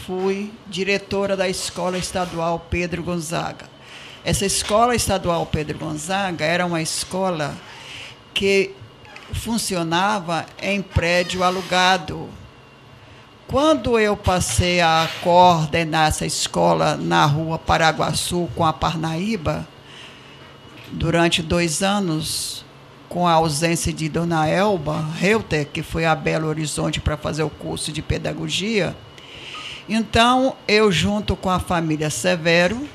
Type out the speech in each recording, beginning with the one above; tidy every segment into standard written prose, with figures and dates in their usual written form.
fui diretora da Escola Estadual Pedro Gonzaga. Essa Escola Estadual Pedro Gonzaga era uma escola que funcionava em prédio alugado. Quando eu passei a coordenar essa escola na rua Paraguaçu com a Parnaíba, durante 2 anos, com a ausência de Dona Elba Reuter, que foi a Belo Horizonte para fazer o curso de pedagogia, então eu, junto com a família Severo,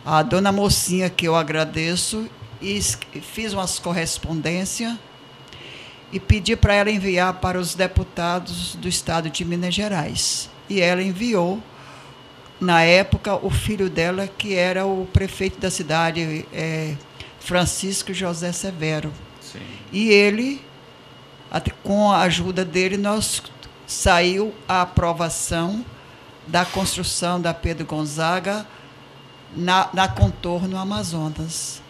a dona Mocinha, que eu agradeço, e fiz umas correspondências e pedi para ela enviar para os deputados do estado de Minas Gerais. E ela enviou, na época, o filho dela, que era o prefeito da cidade, Francisco José Severo. Sim. E ele, com a ajuda dele, saiu a aprovação da construção da Pedro Gonzaga na contorno Amazonas.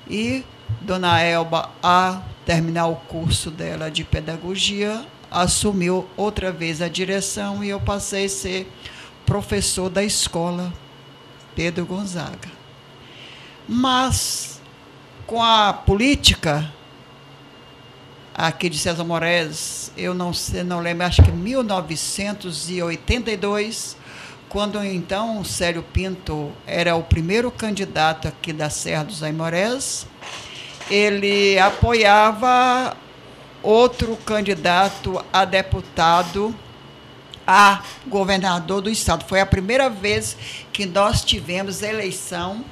E Dona Elba, a terminar o curso dela de pedagogia, assumiu outra vez a direção e eu passei a ser professor da escola Pedro Gonzaga. Mas, com a política aqui de César Moraes, eu não lembro, acho que em 1982, quando então o Célio Pinto era o primeiro candidato aqui da Serra dos Aimorés, ele apoiava outro candidato a deputado, a governador do estado. Foi a primeira vez que nós tivemos eleição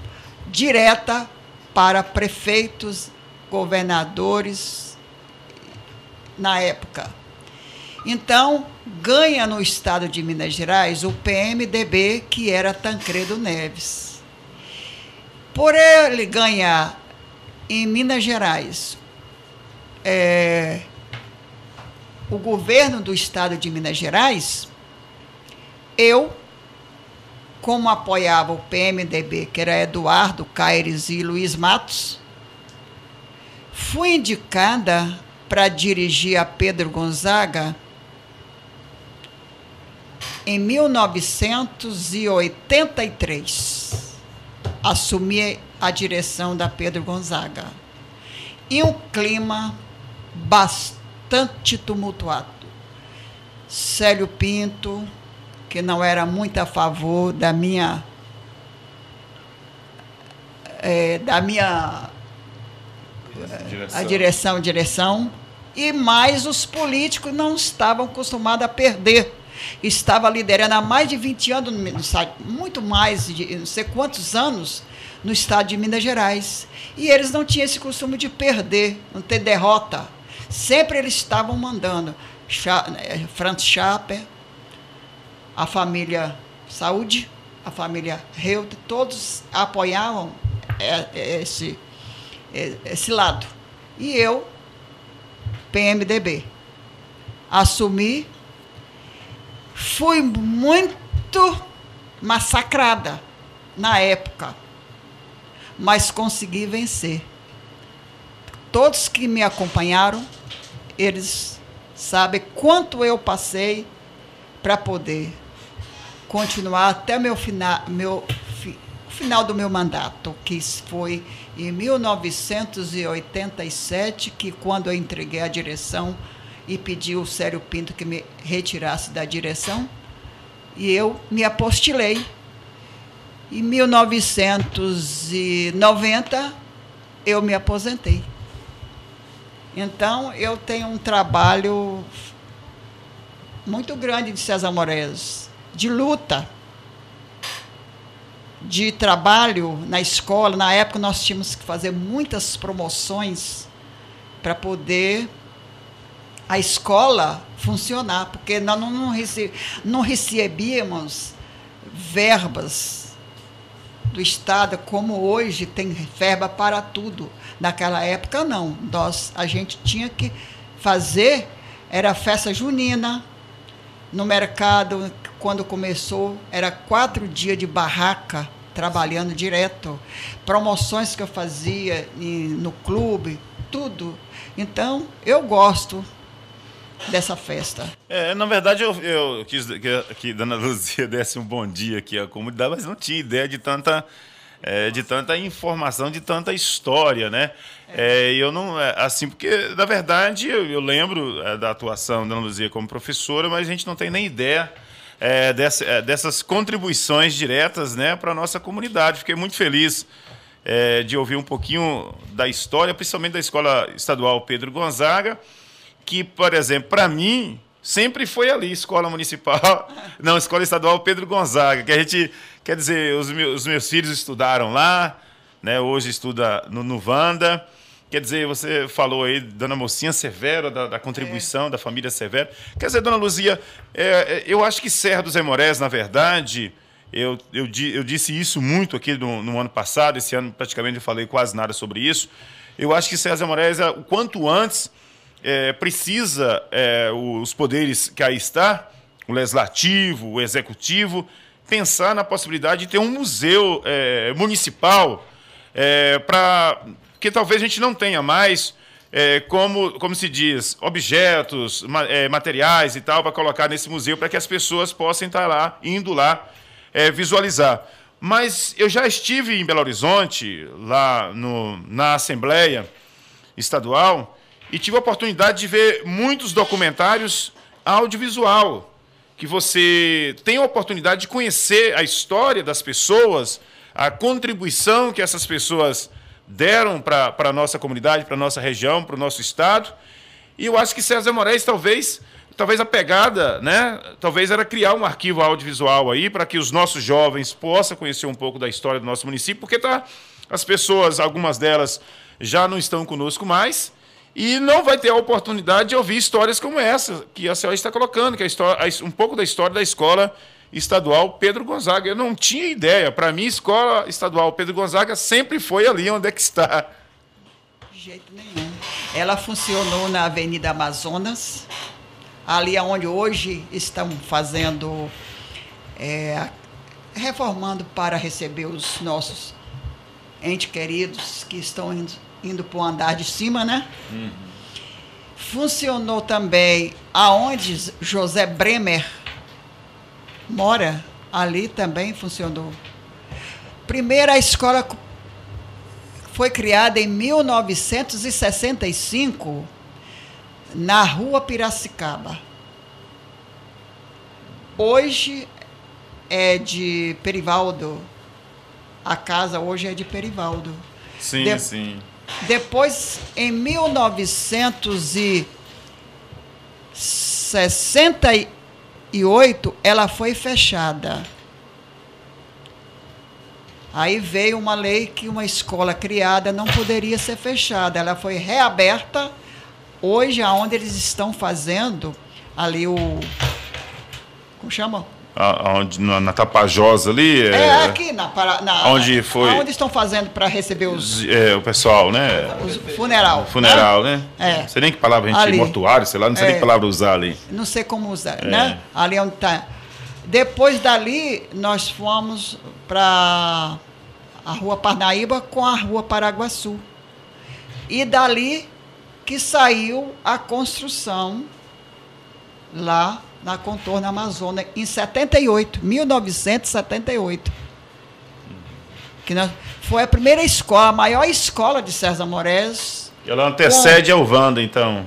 direta para prefeitos, governadores, na época. Então, ganha no estado de Minas Gerais o PMDB, que era Tancredo Neves. Por ele ganhar em Minas Gerais o governo do estado de Minas Gerais, eu, como apoiava o PMDB, que era Eduardo Caires e Luiz Matos, fui indicada para dirigir a Pedro Gonzaga em 1983. Assumi a direção da Pedro Gonzaga. E um clima bastante tumultuado. Célio Pinto, que não era muito a favor da minha direção, e mais os políticos não estavam acostumados a perder. Estava liderando há mais de 20 anos, muito mais de não sei quantos anos, no estado de Minas Gerais. E eles não tinham esse costume de perder, não ter derrota. Sempre eles estavam mandando. Franz Schaper, a família Saúde, a família Reuter, todos apoiavam esse lado. E eu, PMDB, assumi, fui muito massacrada na época, mas consegui vencer. Todos que me acompanharam, eles sabem quanto eu passei para poder continuar até o final do meu mandato, que foi em 1987, que quando eu entreguei a direção e pedi ao Célio Pinto que me retirasse da direção, e eu me apostilei. Em 1990, eu me aposentei. Então, eu tenho um trabalho muito grande de César Moraes, de luta, de trabalho na escola. Na época, nós tínhamos que fazer muitas promoções para poder a escola funcionar, porque nós não recebíamos verbas do Estado, como hoje tem verba para tudo. Naquela época, não. A gente tinha que fazer, era festa junina, no mercado, quando começou, era 4 dias de barraca, trabalhando direto. Promoções que eu fazia no clube, tudo. Então, eu gosto dessa festa. Na verdade, eu quis que a Dona Luzia desse um bom dia aqui à comunidade, mas não tinha ideia de tanta informação, de tanta história, né? Eu não, assim, porque, na verdade, eu lembro da atuação da Dona Luzia como professora, mas a gente não tem nem ideia dessas contribuições diretas, né, para a nossa comunidade. Fiquei muito feliz de ouvir um pouquinho da história, principalmente da Escola Estadual Pedro Gonzaga, que, por exemplo, para mim, sempre foi ali, Escola Municipal, não, Escola Estadual Pedro Gonzaga, que a gente, quer dizer, os meus filhos estudaram lá, né, hoje estuda no Vanda. Quer dizer, você falou aí, Dona Mocinha Severo, da contribuição da família Severo. Quer dizer, Dona Luzia, eu acho que Serra dos Aimorés, na verdade, eu disse isso muito aqui no ano passado, esse ano praticamente eu falei quase nada sobre isso. Eu acho que Serra dos Aimorés, o quanto antes, precisa os poderes que aí está, o legislativo, o executivo, pensar na possibilidade de ter um museu municipal porque talvez a gente não tenha mais, como se diz, objetos, materiais e tal, para colocar nesse museu, para que as pessoas possam estar lá, indo lá, visualizar. Mas eu já estive em Belo Horizonte, lá na Assembleia Estadual, e tive a oportunidade de ver muitos documentários audiovisual, que você tem a oportunidade de conhecer a história das pessoas, a contribuição que essas pessoas deram para a nossa comunidade, para a nossa região, para o nosso estado. E eu acho que Serra dos Aimorés, talvez a pegada, né, talvez era criar um arquivo audiovisual aí para que os nossos jovens possam conhecer um pouco da história do nosso município, porque as pessoas, algumas delas, já não estão conosco mais e não vai ter a oportunidade de ouvir histórias como essa que a senhora está colocando, que é um pouco da história da Escola Estadual Pedro Gonzaga. Eu não tinha ideia. Para mim, Escola Estadual Pedro Gonzaga sempre foi ali onde é que está. De jeito nenhum. Ela funcionou na Avenida Amazonas, ali onde hoje estão fazendo, reformando para receber os nossos entes queridos que estão indo para o andar de cima, né? Uhum. Funcionou também aonde José Bremer mora, ali também funcionou. Primeira escola foi criada em 1965, na Rua Piracicaba. Hoje é de Perivaldo. A casa hoje é de Perivaldo. Sim, sim. Depois, em 1968, ela foi fechada. Aí veio uma lei que uma escola criada não poderia ser fechada. Ela foi reaberta. Hoje, aonde eles estão fazendo, ali como chama? Na Tapajós ali? Aqui onde foi? Onde estão fazendo para receber os... o pessoal, né? Os funeral. Funeral, né? Não sei nem que palavra a gente... Ali, mortuário, sei lá, não sei nem que palavra usar ali. Não sei como usar, né? Ali onde está. Depois dali, nós fomos para a Rua Parnaíba com a Rua Paraguaçu. E dali que saiu a construção lá na Contorno Amazônia, em 1978. Foi a primeira escola, a maior escola de Serra dos Aimorés. Ela antecede ao Vanda, então?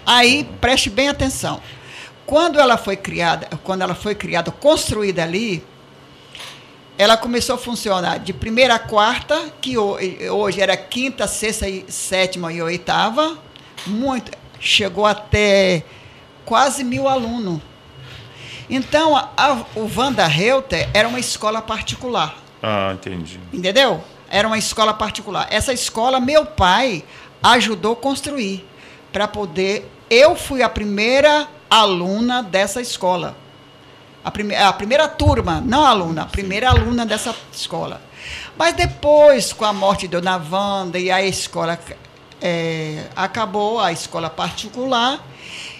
Aí preste bem atenção. Quando ela foi criada, construída ali, ela começou a funcionar de primeira a quarta, que hoje era quinta, sexta, sétima e oitava, chegou até quase 1.000 alunos. Então, o Vanda Reuter era uma escola particular. Ah, entendi. Entendeu? Era uma escola particular. Essa escola, meu pai ajudou a construir, para poder... Eu fui a primeira aluna dessa escola. A primeira turma, não aluna, a primeira aluna dessa escola. Mas depois, com a morte de Dona Wanda, e a escola acabou, a escola particular,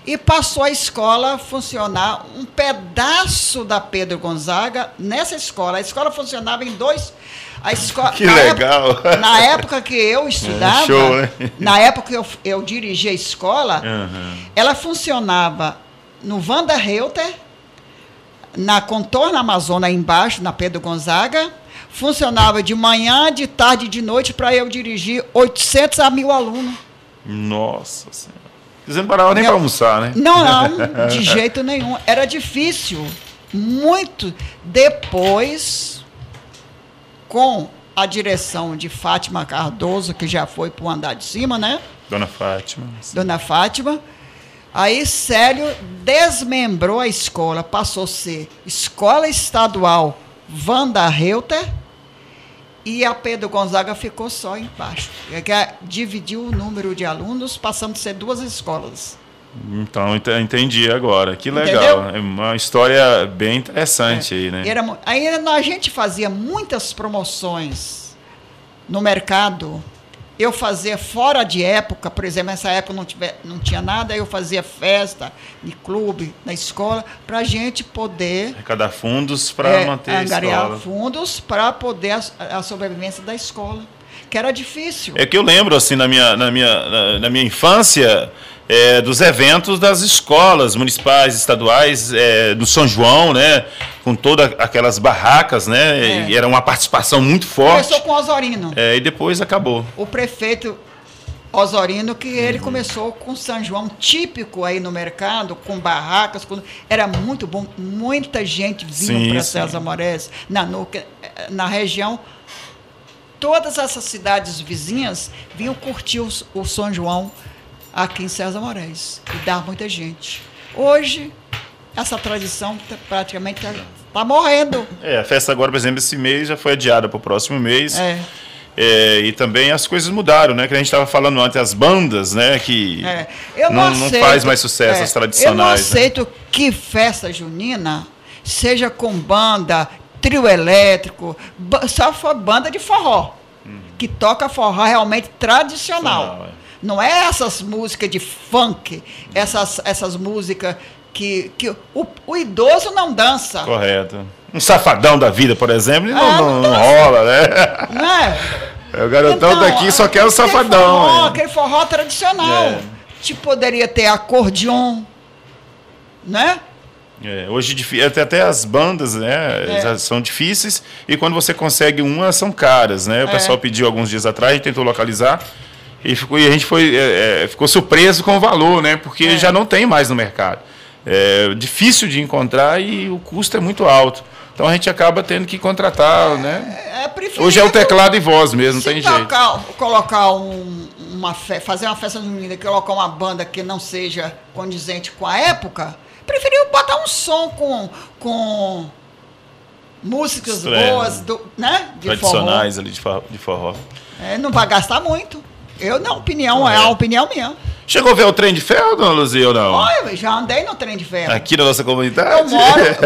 e passou a escola a funcionar, um pedaço da Pedro Gonzaga nessa escola. A escola funcionava em A escola, Que legal. Na época que eu estudava, show, né? na época que eu dirigia a escola, ela funcionava no Wanda Reuter, na Contorno Amazônia embaixo, na Pedro Gonzaga. Funcionava de manhã, de tarde e de noite para eu dirigir 800 a 1.000 alunos. Nossa Senhora. Você não parava nem para almoçar, né? Não, de jeito nenhum. Era difícil. Muito. Depois, com a direção de Fátima Cardoso, que já foi para o andar de cima, né? Dona Fátima. Dona Fátima. Aí Célio desmembrou a escola, passou a ser Escola Estadual Wanda Reuter, e a Pedro Gonzaga ficou só embaixo. Dividiu o número de alunos, passando a ser 2 escolas. Então, entendi agora. Que legal. Entendeu? É uma história bem interessante aí, né? Aí a gente fazia muitas promoções no mercado. Eu fazia fora de época, por exemplo, nessa época não tinha nada, eu fazia festa de clube, na escola, para a gente poder... Arrecadar fundos para manter a escola. Angariar fundos para poder a sobrevivência da escola, que era difícil. É que eu lembro, assim, na minha infância, dos eventos das escolas municipais, estaduais, do São João, né? Com todas aquelas barracas, né? E era uma participação muito forte. Começou com Osório. E depois acabou. O prefeito Osório, que ele começou com São João típico aí no mercado, com barracas, era muito bom, muita gente vinha para César Moraes, na região. Todas essas cidades vizinhas vinham curtir o São João aqui em César Moraes, e dá muita gente. Hoje, essa tradição praticamente está morrendo. A festa agora, por exemplo, esse mês já foi adiada para o próximo mês. E também as coisas mudaram, né? Que a gente estava falando antes, as bandas, né? Que não faz mais sucesso, as tradicionais. Eu não aceito que festa junina seja com banda, trio elétrico, só for banda de forró, que toca forró realmente tradicional. Não é essas músicas de funk, essas músicas que o idoso não dança. Correto. Um safadão da vida, por exemplo, não rola, né? Não é? O garotão então, daqui só quer o safadão. Aquele forró tradicional. Poderia ter acordeon, né? Hoje até as bandas, né, são difíceis, e quando você consegue uma, são caras, né? O pessoal pediu alguns dias atrás, a gente tentou localizar, e a gente ficou surpreso com o valor, né? Porque já não tem mais no mercado. É difícil de encontrar e o custo é muito alto. Então a gente acaba tendo que contratar, né? Hoje é o teclado e voz mesmo, não tem jeito. Colocar fazer uma festa junina e colocar uma banda que não seja condizente com a época, preferiu botar um som com músicas boas, né? Tradicionais ali de forró. Não vai gastar muito. É uma opinião minha. Chegou a ver o trem de ferro, dona Luzia, ou não? Olha, já andei no trem de ferro. Aqui na nossa comunidade?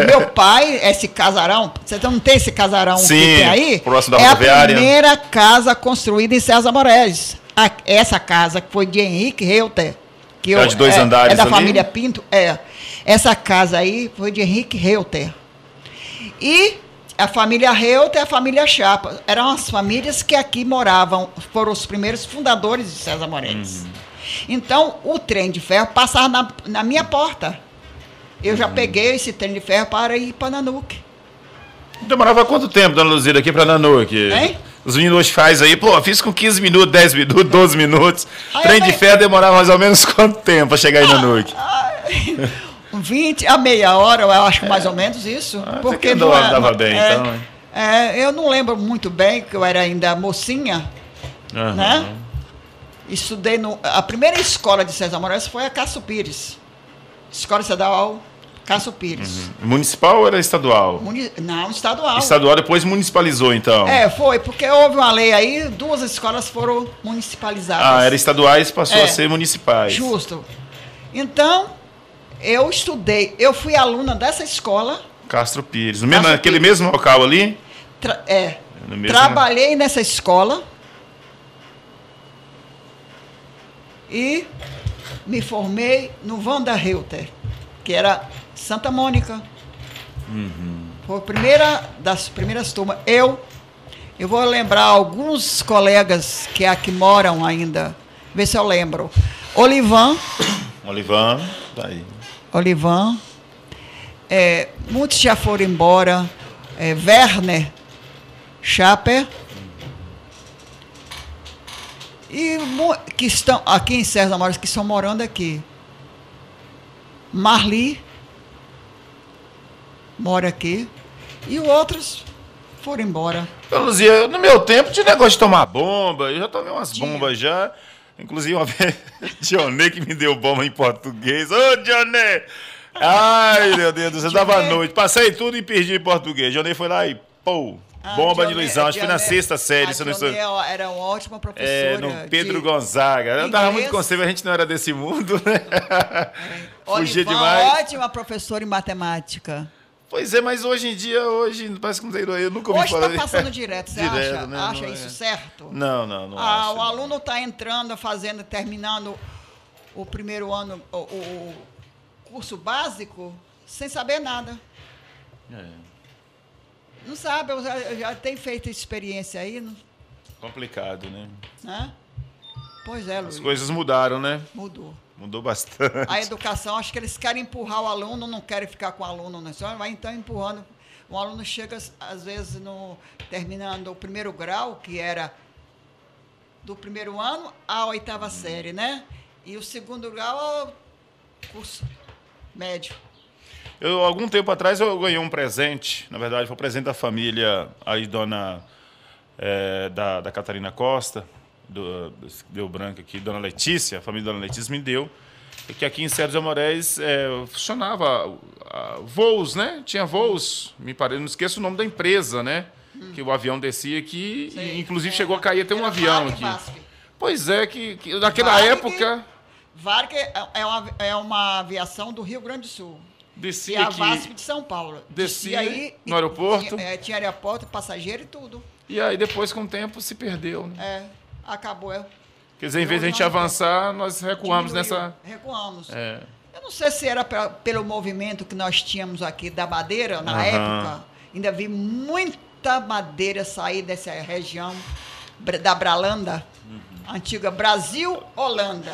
Meu pai, esse casarão, você não tem esse casarão que tem aí? Próximo da rodoviária. É a primeira casa construída em César Moraes. Essa casa que foi de Henrique Reuter, que de 2 andares da ali? Família Pinto. Essa casa aí foi de Henrique Reuter. E a família Reuter e a família Chapa eram as famílias que aqui moravam, foram os primeiros fundadores de César Moraes. Então, o trem de ferro passava na minha porta. Eu já peguei esse trem de ferro para ir para Nanuque. Demorava quanto tempo, dona Luzia, daqui para Nanuque? Os meninos hoje fazem aí, fiz com 15 minutos, 10 minutos, 12 minutos. Trem de ferro demorava mais ou menos quanto tempo para chegar em Nanuque? 20 a meia hora, eu acho que mais ou menos isso. Porque não andava bem, então. Eu não lembro muito bem, que eu era ainda mocinha, né? Estudei a primeira escola de César Moraes foi a Cássio Pires. Escola Estadual Cássio Pires. Municipal ou era estadual? Não, estadual. Estadual depois municipalizou, então? Foi, porque houve uma lei aí, 2 escolas foram municipalizadas. Eram estaduais e passou a ser municipais. Justo. Então, eu estudei, eu fui aluna dessa escola. Castro Pires. Naquele mesmo local ali? Trabalhei nessa escola. E me formei no Wanda Reuter, que era Santa Mônica. Foi a primeira das primeiras turmas. Eu Eu vou lembrar alguns colegas que moram ainda. Ver se eu lembro. Olivan, tá aí. Olivan. Muitos já foram embora. Werner Schaper. E que estão aqui em Serra da Moras, que estão morando aqui. Marli mora aqui. E outros foram embora. Luzia, no meu tempo tinha negócio de tomar bomba. Eu já tomei umas bombas já. Inclusive uma vez, Dionê que me deu bomba em português. Ô, Dionê! Ai, meu Deus do céu, dava noite. Passei tudo e perdi em português. Dionê foi lá e, pô, bomba de Luizão. Acho que foi na 6ª série. A Dionê era uma ótima professora. No Pedro Gonzaga. Eu tava muito consciente, a gente não era desse mundo, né? Fugia demais. Ótima professora em matemática. Pois é, mas hoje em dia, parece que não tem. Eu nunca ouvi falar. Hoje está passando direto, você acha? Né? Acha isso certo? Não acho. O aluno está entrando, terminando o primeiro ano, o curso básico, sem saber nada. Não sabe, eu já tenho feito experiência aí. Não? Complicado, né? Pois é, Luiz. As coisas mudaram, né? Mudou bastante. A educação, acho que eles querem empurrar o aluno, não querem ficar com o aluno, né? Só vai então empurrando. O aluno chega, às vezes, terminando o primeiro grau, que era do primeiro ano à 8ª série, né? E o segundo grau é o curso médio. Algum tempo atrás, eu ganhei um presente. Na verdade, foi um presente da família aí, da Catarina Costa. Deu branco aqui, Dona Letícia, a família da Dona Letícia me deu, que aqui em Serra dos Amoréis funcionava voos, né? Tinha voos, não esqueço o nome da empresa, né? Que o avião descia aqui, e inclusive chegou a cair até um avião aqui. Pois é, que naquela época... Varg é uma aviação do Rio Grande do Sul. Descia e a VASP de São Paulo. Descia aí, no aeroporto. Tinha aeroporto, passageiro e tudo. E aí depois, com o tempo, se perdeu, né? Acabou. Quer dizer, em vez de a gente avançar, nós recuamos nessa... Recuamos. Eu não sei se era pelo movimento que nós tínhamos aqui da madeira, na época. Ainda vi muita madeira sair dessa região da Bralanda, antiga Brasil-Holanda.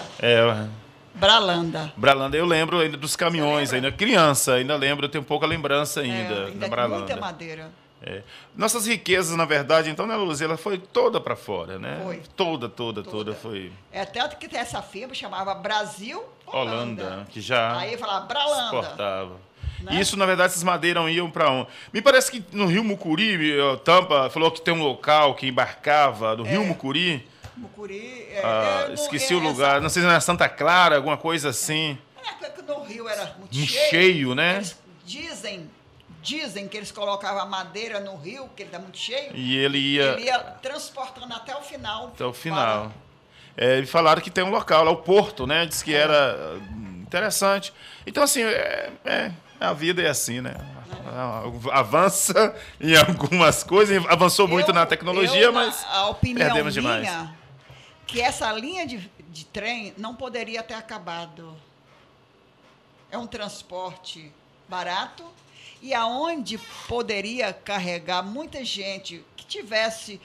Bralanda, eu lembro ainda dos caminhões, ainda criança, ainda lembro, eu tenho pouca lembrança ainda da Bralanda. Muita madeira. Nossas riquezas, na verdade, então, né, Luzia, ela foi toda para fora, né? Foi. Toda foi. Tanto que essa firma chamava Brasil-Holanda. Que já aí falava Bralanda. Exportava. Né? Isso, na verdade, essas madeiras iam para onde? Me parece que no Rio Mucuri, Tampa falou que tem um local que embarcava no Rio Mucuri. Esqueci o lugar, não sei se era Santa Clara, alguma coisa assim. No Rio era muito cheio, né? Eles dizem que eles colocavam a madeira no rio, que ele está muito cheio. E ele ia transportando até o final. Até o final. E falaram que tem um local lá, o Porto, né? Diz que era interessante. Então, assim, a vida é assim, né? Avança em algumas coisas, avançou muito na tecnologia, mas a opinião perdemos demais. Que essa linha de trem não poderia ter acabado. É um transporte barato e aonde poderia carregar muita gente que tivesse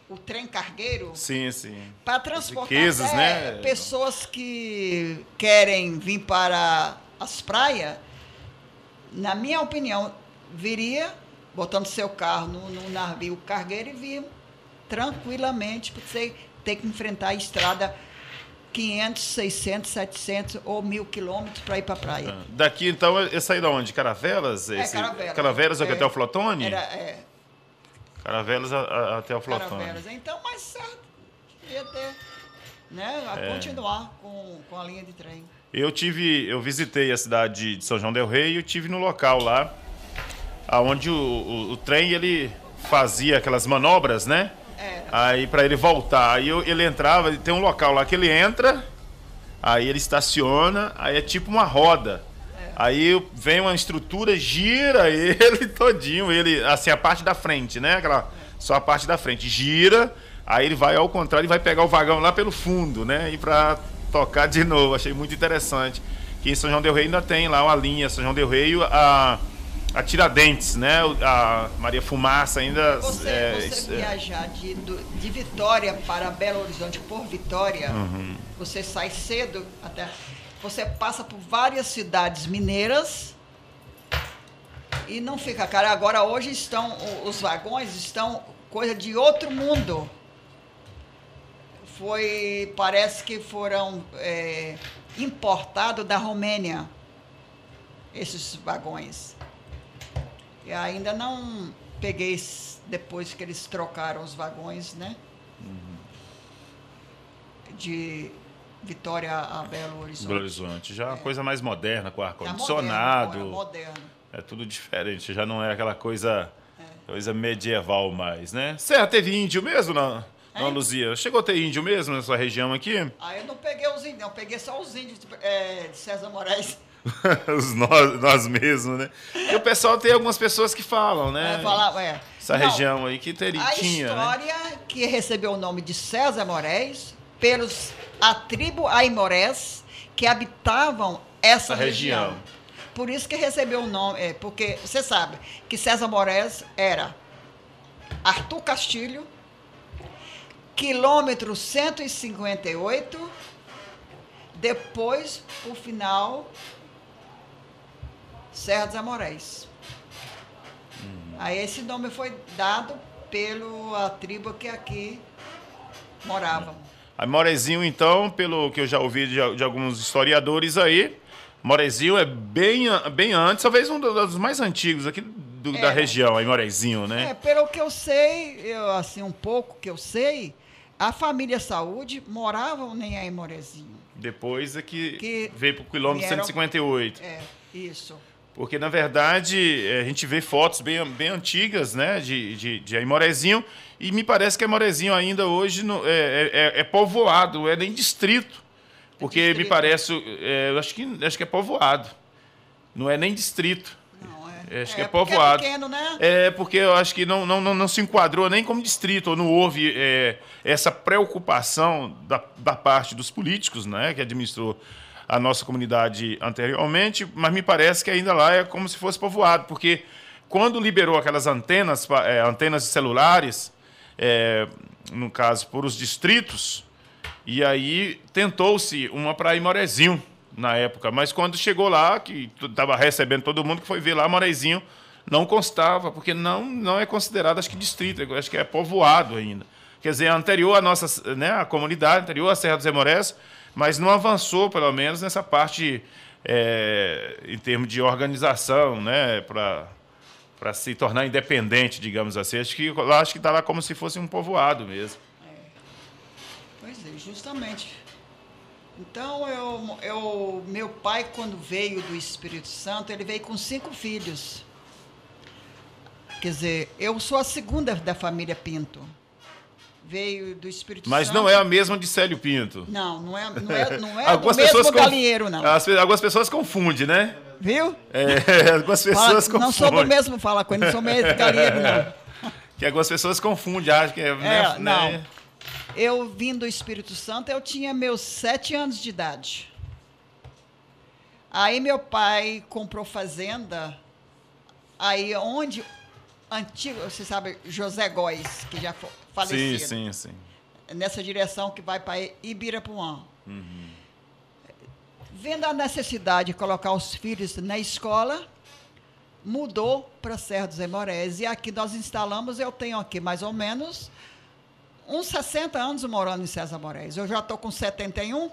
o trem cargueiro. Sim. Para transportar riquezas, né? Pessoas que querem vir para as praias, na minha opinião, viria botando seu carro no navio cargueiro e vir tranquilamente, porque você tem que enfrentar a estrada 500, 600, 700 ou 1.000 quilômetros para ir para a praia. Daqui, então, é sair de onde? Caravelas? Caravelas até o Flotone? Caravelas até o Flotone. Caravelas. Então, mais certo ia ter, né, a continuar com a linha de trem. Eu visitei a cidade de São João del Rei e eu estive no local lá, onde o trem ele fazia aquelas manobras, né? Aí para ele voltar, aí ele entrava, tem um local lá que ele entra, aí ele estaciona, aí é tipo uma roda. Aí vem uma estrutura, gira ele todinho, ele, assim, a parte da frente, né? Só a parte da frente, gira, aí ele vai ao contrário, ele vai pegar o vagão lá pelo fundo, né? E para tocar de novo, achei muito interessante. Que em São João del Rei ainda tem lá uma linha, São João del Rei, a Tiradentes, né? A Maria Fumaça ainda... Você viajar de Vitória para Belo Horizonte por Vitória, você sai cedo, você passa por várias cidades mineiras e não fica caro. Agora, hoje os vagões estão coisa de outro mundo. Parece que foram importados da Romênia, esses vagões. E ainda não peguei depois que eles trocaram os vagões, né? De Vitória a Belo Horizonte. Belo Horizonte. Já é uma coisa mais moderna, com ar-condicionado. Moderno. É tudo diferente, já não é aquela coisa medieval mais, né? Serra teve índio mesmo na Luzia? Chegou a ter índio mesmo na sua região aqui? Eu não peguei os índios, eu peguei só os índios de César Moraes. nós mesmos, né? E o pessoal tem algumas pessoas que falam, né? Essa região aí que tinha, a história, né? Que recebeu o nome de César Moraes a tribo aimorés que habitavam essa região. Por isso que recebeu o nome, porque você sabe que César Moraes era Arthur Castilho, quilômetro 158, depois, por final, Serra dos Amoréis. Aí esse nome foi dado pela tribo que aqui moravam. A Morezinho, então, pelo que eu já ouvi de alguns historiadores aí, Morezinho é bem antes, talvez um dos mais antigos aqui da região, aí Morezinho, né? Pelo que eu sei, um pouco que eu sei, a família Saúde moravam nem aí em Morezinho. Depois é que veio para o quilômetro 158. Isso. Porque, na verdade, a gente vê fotos bem antigas, né, de Aimorezinho, e me parece que Aimorezinho ainda hoje é povoado, é nem distrito. Porque me parece, acho que é povoado, não é nem distrito. Não, acho que é povoado. É pequeno, né? Porque eu acho que não se enquadrou nem como distrito, ou não houve essa preocupação da parte dos políticos, né, que administrou a nossa comunidade anteriormente, mas me parece que ainda lá é como se fosse povoado, porque quando liberou aquelas antenas celulares, no caso, por os distritos, e aí tentou-se uma para Aimorezinho na época, mas quando chegou lá, que estava recebendo todo mundo, que foi ver lá, Morezinho não constava, porque não é considerado, acho que distrito, acho que é povoado ainda. Quer dizer, anterior à nossa, né, a comunidade, anterior à Serra dos Aimorés, mas não avançou, pelo menos, nessa parte em termos de organização, né, para se tornar independente, digamos assim. Acho que está lá como se fosse um povoado mesmo. Pois é, justamente. Então, meu pai, quando veio do Espírito Santo, ele veio com 5 filhos. Quer dizer, eu sou a segunda da família Pinto. Veio do Espírito Santo. Mas não é a mesma de Célio Pinto. Não é do mesmo galinheiro, não. Algumas pessoas confundem, né? Viu? Algumas pessoas confundem. Não sou do mesmo, fala com ele, não sou mesmo galinheiro, não. Que algumas pessoas confundem, acham que não. Né? Eu vim do Espírito Santo, eu tinha meus 7 anos de idade. Aí meu pai comprou fazenda, aí onde... Antigo, você sabe, José Góes, que já falecido. Sim. Nessa direção que vai para Ibirapuã. Vendo a necessidade de colocar os filhos na escola, mudou para Serra dos Aimorés. E aqui nós instalamos, eu tenho aqui mais ou menos uns 60 anos morando em César Moraes. Eu já estou com 71.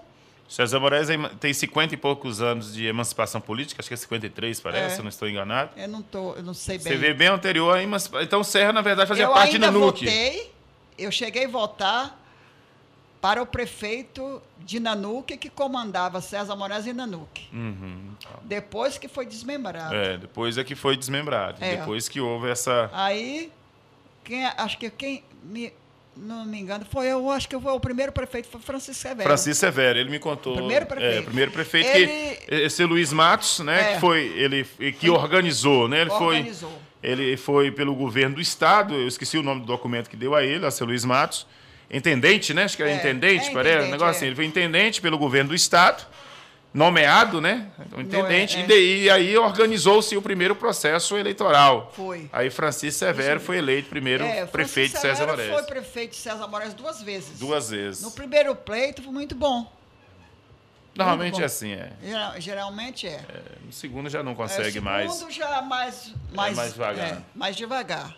César Moraes tem 50 e poucos anos de emancipação política, acho que é 53, parece, eu não estou enganado. Eu não sei bem. Você vê bem anterior à emancipação. Então, Serra, na verdade, fazia parte de Nanuque. Eu cheguei a votar para o prefeito de Nanuque, que comandava César Moraes e Nanuque. Depois que foi desmembrado. Depois é que foi desmembrado. Depois que houve essa... Aí, não me engano, acho que foi o primeiro prefeito, foi Francisco Severo. Francisco Severo, ele me contou. Primeiro prefeito. Primeiro prefeito, esse Luiz Matos, né, que foi ele que organizou, né? Ele foi pelo governo do estado, eu esqueci o nome do documento que deu a ele, a seu Luiz Matos, intendente, né? Acho que era intendente, parece, um negócio assim. Ele foi intendente pelo governo do estado, nomeado, né? O intendente, e aí organizou-se o primeiro processo eleitoral. Foi. Aí Francisco Severo foi eleito primeiro prefeito de César Moraes. Foi prefeito de César Moraes 2 vezes. 2 vezes. No primeiro pleito foi muito bom. Normalmente é assim, Geralmente é. No segundo já não consegue mais. No segundo já mais devagar. Mais devagar.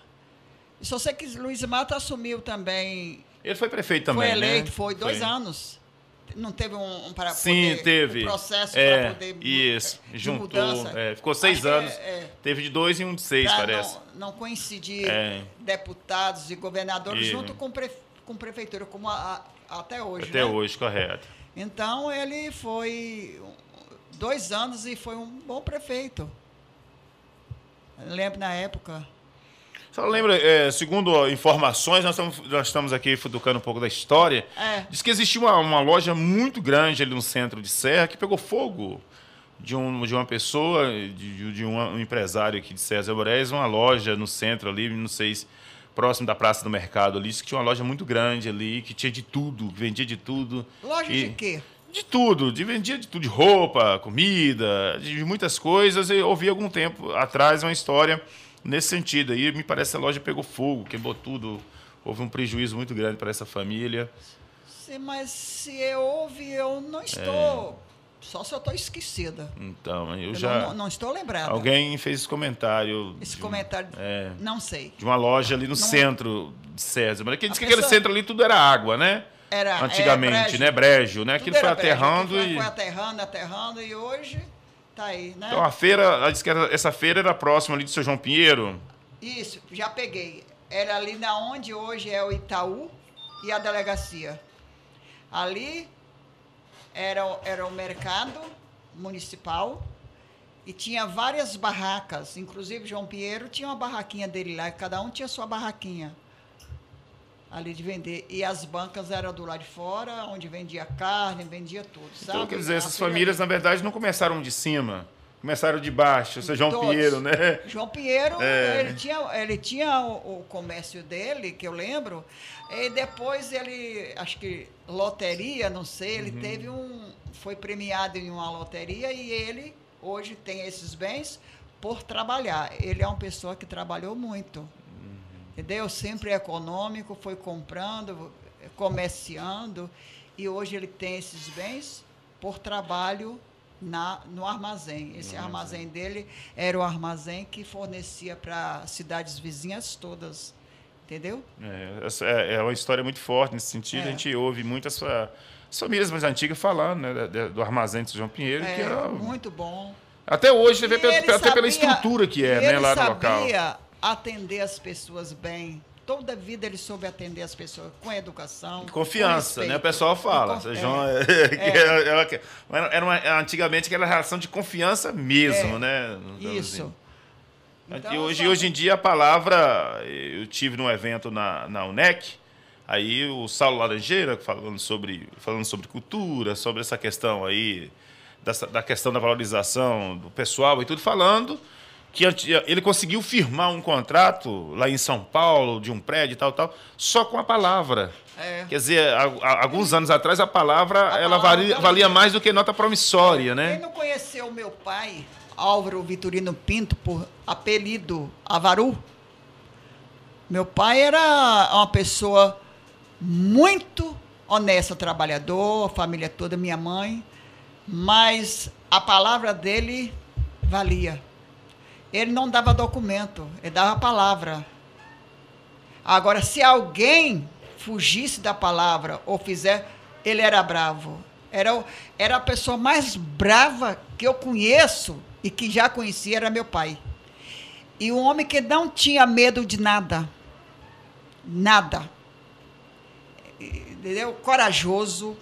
E só sei que Luiz Mato assumiu também. Ele foi prefeito também, foi eleito, né? foi 2 anos. Não teve para Sim, poder, teve. Um processo para poder isso, de juntou. mudança. Ficou 6 anos. Teve de 2 e um de 6, parece. Não coincidir deputados e governadores junto com prefeitura, como até hoje. Até hoje, correto. Então, ele foi 2 anos e foi um bom prefeito. Eu lembro na época. Só lembra, segundo informações, nós estamos aqui futucando um pouco da história. Diz que existia uma loja muito grande ali no centro de Serra que pegou fogo de uma pessoa, de um empresário aqui de César Moraes, uma loja no centro ali, não sei se próximo da Praça do Mercado ali, disse que tinha uma loja muito grande ali, que tinha de tudo, que vendia de tudo. Loja de quê? De tudo, vendia de tudo, de roupa, comida, de muitas coisas. Eu ouvi algum tempo atrás uma história nesse sentido. Aí me parece que a loja pegou fogo, queimou tudo, houve um prejuízo muito grande para essa família. Sim, mas se eu não estou... Só se eu estou esquecida. Então, eu já... Não estou lembrada. Alguém fez esse comentário. Comentário, não sei. De uma loja ali no centro de César. Mas diz que aquele centro ali tudo era água, né? Era antigamente, brejo. Né? Brejo, né? Aquilo foi aterrando Foi aterrando e hoje tá aí, né? Então a feira, diz que essa feira era próxima ali do seu João Pinheiro? Isso, já peguei. Era ali na onde hoje é o Itaú e a delegacia. Ali era o mercado municipal e tinha várias barracas. Inclusive, João Pinheiro tinha uma barraquinha dele lá, cada um tinha sua barraquinha ali de vender. E as bancas eram do lado de fora, onde vendia carne, vendia tudo, sabe? Então, quer dizer, essas famílias, na verdade, não começaram de cima, começaram de baixo. O seu João Pinheiro, né? João Pinheiro, ele tinha o comércio dele, que eu lembro, e depois ele, acho que loteria, não sei, ele foi premiado em uma loteria e ele hoje tem esses bens por trabalhar. Ele é uma pessoa que trabalhou muito, entendeu? Sempre econômico, foi comprando, comerciando, e hoje ele tem esses bens por trabalho no armazém. Esse armazém dele era o armazém que fornecia para cidades vizinhas todas, entendeu? É uma história muito forte nesse sentido. A gente ouve muitas famílias mais antigas falando, né, do armazém de João Pinheiro, que era muito bom. Até hoje, você vê até pela estrutura que né, lá no local. Ele sabia atender as pessoas bem. Toda a vida ele soube atender as pessoas com educação. Confiança, né? O pessoal fala. João, antigamente aquela relação de confiança mesmo, né? Isso. Então, e hoje em dia a palavra, eu tive num evento na UNEC, aí o Saulo Laranjeira falando sobre cultura, sobre essa questão aí, da questão da valorização do pessoal e tudo, falando que ele conseguiu firmar um contrato lá em São Paulo, de um prédio e tal, só com a palavra. Quer dizer, alguns anos atrás a palavra valia mais do que nota promissória, né? Quem não conheceu o meu pai, Álvaro Vitorino Pinto, por apelido Avaru, meu pai era uma pessoa muito honesta, trabalhador, a família toda, minha mãe, mas a palavra dele valia. Ele não dava documento, ele dava palavra. Agora, se alguém fugisse da palavra ou fizer, ele era bravo. Era a pessoa mais brava que eu conheço e que já conhecia, era meu pai. E um homem que não tinha medo de nada. Nada. Entendeu? Corajoso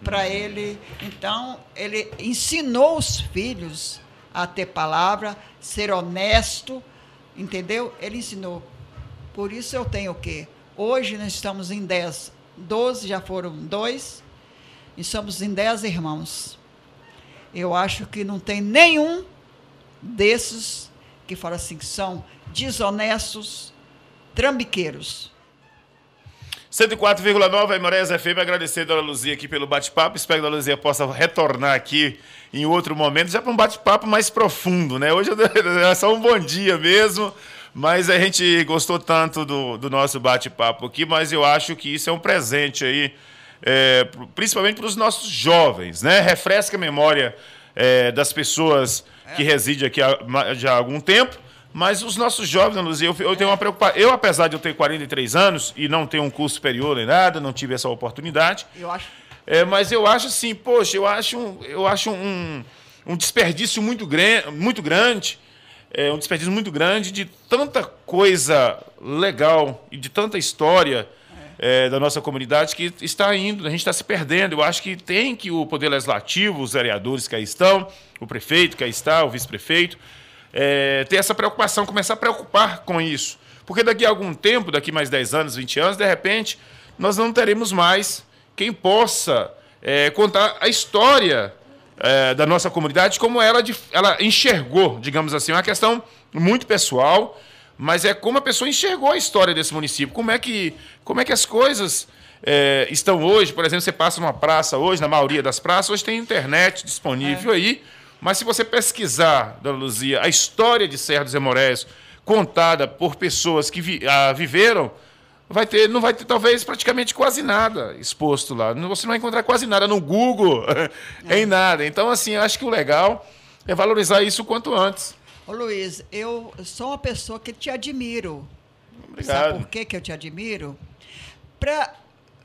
para ele. Então, ele ensinou os filhos a ter palavra, ser honesto, entendeu? Ele ensinou. Por isso eu tenho o quê? Hoje nós estamos em 10, 12 já foram 2, e somos em 10 irmãos. Eu acho que não tem nenhum desses que fala assim, que são desonestos, trambiqueiros. 104,9 Aimorés FM, agradecer a Dona Luzia aqui pelo bate-papo. Espero que a Dona Luzia possa retornar aqui em outro momento, já para um bate-papo mais profundo, né? Hoje é só um bom dia mesmo, mas a gente gostou tanto do nosso bate-papo aqui, mas eu acho que isso é um presente aí, principalmente para os nossos jovens, né? Refresca a memória das pessoas que residem aqui já há algum tempo. Mas os nossos jovens, Dona Luzia, eu tenho uma preocupação. Eu, apesar de eu ter 43 anos e não ter um curso superior nem nada, não tive essa oportunidade. Eu acho. Mas eu acho assim, poxa, eu acho um desperdício muito grande, um desperdício muito grande de tanta coisa legal e de tanta história da nossa comunidade que está indo, a gente está se perdendo. Eu acho que tem que o Poder Legislativo, os vereadores que aí estão, o prefeito que aí está, o vice-prefeito, ter essa preocupação, começar a preocupar com isso. Porque daqui a algum tempo, daqui mais 10 anos, 20 anos, de repente, nós não teremos mais quem possa contar a história da nossa comunidade como ela enxergou, digamos assim. É uma questão muito pessoal, mas é como a pessoa enxergou a história desse município. Como é que as coisas estão hoje. Por exemplo, você passa numa praça hoje, na maioria das praças, hoje tem internet disponível aí. Mas se você pesquisar, Dona Luzia, a história de Serra dos Aimorés, contada por pessoas que viveram, não vai ter talvez praticamente quase nada exposto lá. Você não vai encontrar quase nada no Google, em nada. Então, assim, eu acho que o legal é valorizar isso o quanto antes. Ô, Luiz, eu sou uma pessoa que te admiro. Obrigado. Sabe por que eu te admiro?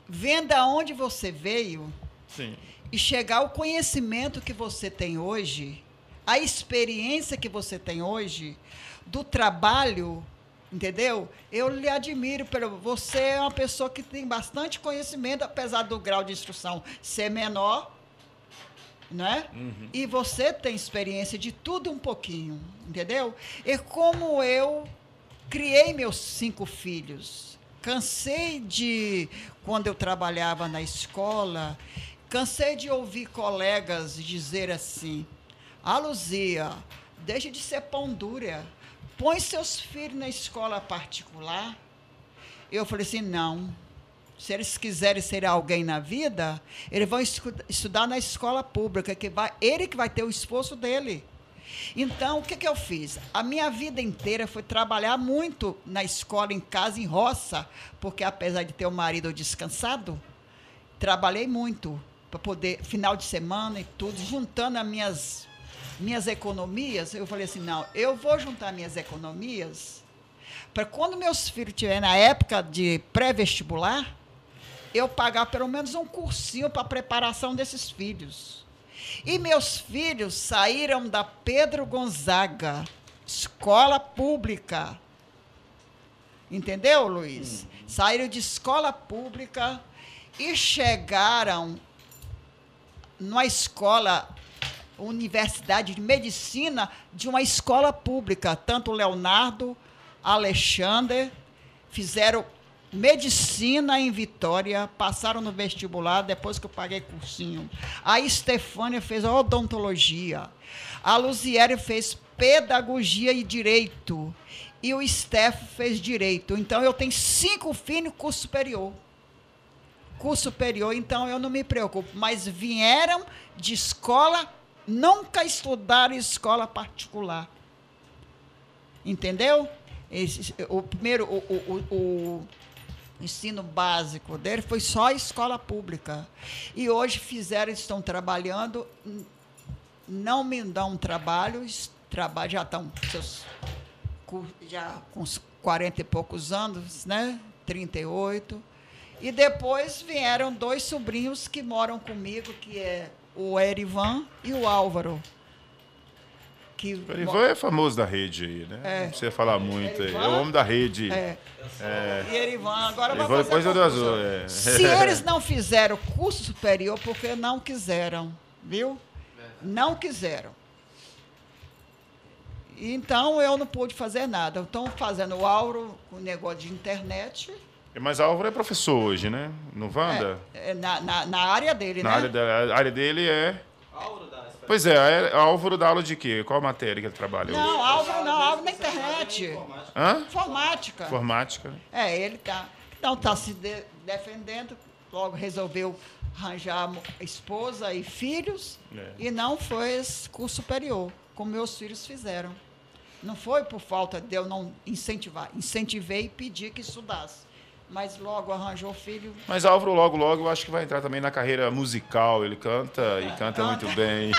Vendo aonde você veio. Sim. E chegar ao conhecimento que você tem hoje, a experiência que você tem hoje, do trabalho, entendeu? Eu lhe admiro. Você é uma pessoa que tem bastante conhecimento, apesar do grau de instrução ser menor, né? Uhum. E você tem experiência de tudo um pouquinho, entendeu? E como eu criei meus 5 filhos, cansei de, quando eu trabalhava na escola, cansei de ouvir colegas dizer assim: Luzia, deixa de ser pão dura, põe seus filhos na escola particular. Eu falei assim, não. Se eles quiserem ser alguém na vida, eles vão estudar na escola pública, ele que vai ter o esforço dele. Então, o que eu fiz? A minha vida inteira foi trabalhar muito na escola, em casa, em roça, porque apesar de ter um marido descansado, trabalhei muito para poder, final de semana e tudo, juntando as minhas economias. Eu falei assim, não, eu vou juntar minhas economias para quando meus filhos estiverem na época de pré-vestibular, eu pagar pelo menos um cursinho para a preparação desses filhos. E meus filhos saíram da Pedro Gonzaga, escola pública. Entendeu, Luiz? Saíram de escola pública e chegaram numa escola, universidade de medicina, de uma escola pública. Tanto o Leonardo, Alexandre, fizeram medicina em Vitória, passaram no vestibular, depois que eu paguei cursinho. A Estefânia fez odontologia. A Luziere fez pedagogia e direito. E o Steph fez direito. Então, eu tenho 5 filhos curso superior. Curso superior, então eu não me preocupo. Mas vieram de escola, nunca estudaram em escola particular. Entendeu? O primeiro, o ensino básico dele foi só escola pública. E hoje estão trabalhando, não me dão trabalho, já estão já com uns 40 e poucos anos, né? 38. E depois vieram 2 sobrinhos que moram comigo, que é o Erivan e o Álvaro. O Erivan é famoso da rede aí, né? Não precisa falar muito. Erivan, é o homem da rede. E Erivan, agora Erivan vai fazer azul, Se eles não fizeram curso superior, porque não quiseram, viu? Não quiseram. Então, eu não pude fazer nada. Estão fazendo o Álvaro com o negócio de internet. Mas Álvaro é professor hoje, né? No Wanda? Na área dele, né? A área dele é... Pois é, Álvaro dá aula de quê? Qual matéria que ele trabalha hoje? Álvaro na internet. Hã? Informática. Informática. Ele tá. Então, está se defendendo, logo resolveu arranjar esposa e filhos, e não fez curso superior, como meus filhos fizeram. Não foi por falta de eu não incentivar. Incentivei e pedi que estudasse. Mas logo arranjou filho. Mas Álvaro, logo, eu acho que vai entrar também na carreira musical. Ele canta e canta muito bem.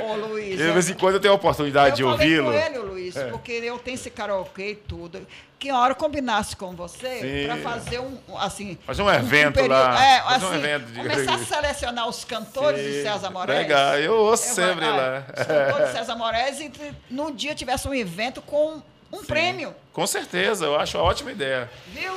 Ô Luiz. De vez em quando eu tenho a oportunidade de ouvi-lo. Eu falei com ele, Luiz, porque eu tenho esse karaokê e tudo. Que a hora eu combinasse com você para fazer fazer um evento lá. Fazer um evento começar a selecionar os cantores de César Moraes. Legal, eu ouço sempre lá. Os cantores de César Moraes e no dia tivesse um evento com um prêmio. Com certeza, eu acho uma ótima ideia. Viu?